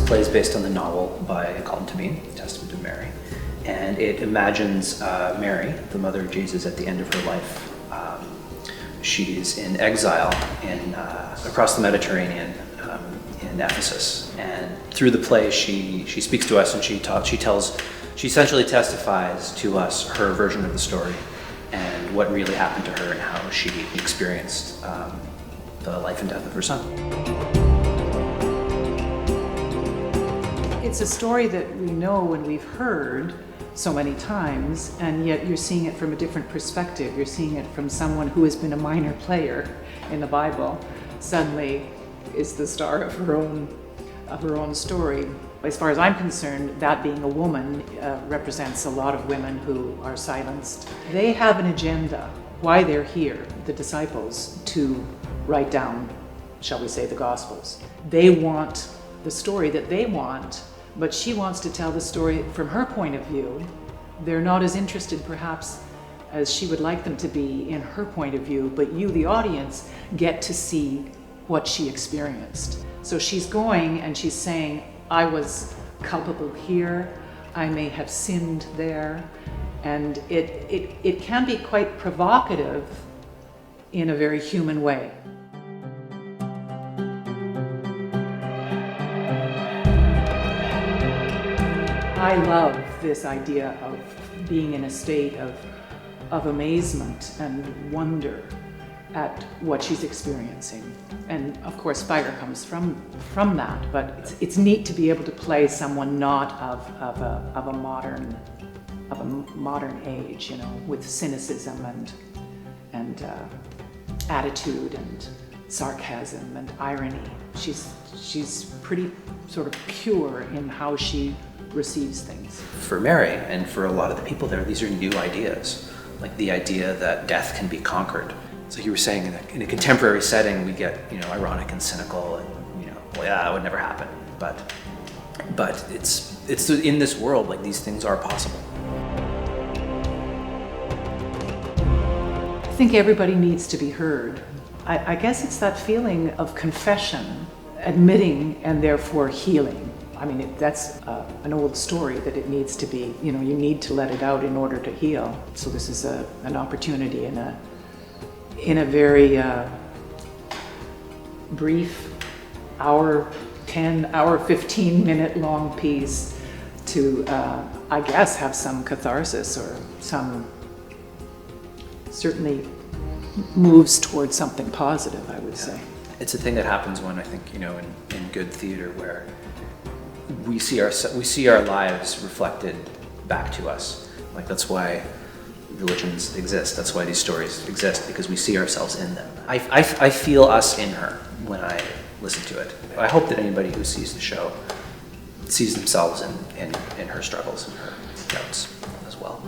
play is based on the novel by Colm Tóibín, Testament of Mary, and it imagines Mary, the mother of Jesus, at the end of her life. She's in exile across the Mediterranean in Ephesus, and through the play she speaks to us, and she essentially testifies to us her version of the story and what really happened to her and how she experienced the life and death of her son. It's a story that we know and we've heard so many times, and yet you're seeing it from a different perspective. You're seeing it from someone who has been a minor player in the Bible, suddenly is the star of her own story. As far as I'm concerned, that being a woman represents a lot of women who are silenced. They have an agenda, why they're here, the disciples, to write down, shall we say, the Gospels. They want the story that they want, but she wants to tell the story from her point of view. They're not as interested, perhaps, as she would like them to be in her point of view, but you, the audience, get to see what she experienced. So she's going and she's saying, I was culpable here, I may have sinned there, and it can be quite provocative in a very human way. I love this idea of being in a state of amazement and wonder at what she's experiencing. And of course fire comes from that, but it's neat to be able to play someone not of a modern age, you know, with cynicism and attitude and sarcasm and irony. She's pretty sort of pure in how she receives things. For Mary and for a lot of the people there, these are new ideas, like the idea that death can be conquered. So you were saying in a contemporary setting, we get, you know, ironic and cynical, and, you know, well, yeah, that would never happen. But it's in this world, like, these things are possible. I think everybody needs to be heard. I guess it's that feeling of confession, admitting, and therefore healing. I mean, that's an old story that it needs to be, you know, you need to let it out in order to heal. So this is an opportunity in a very brief hour 15-minute long piece to, I guess, have some catharsis or some, certainly moves towards something positive, I would say. It's a thing that happens when, I think, you know, in good theater, where we see our lives reflected back to us. Like, that's why religions exist. That's why these stories exist, because we see ourselves in them. I feel us in her when I listen to it. I hope that anybody who sees the show sees themselves in her struggles and her doubts as well.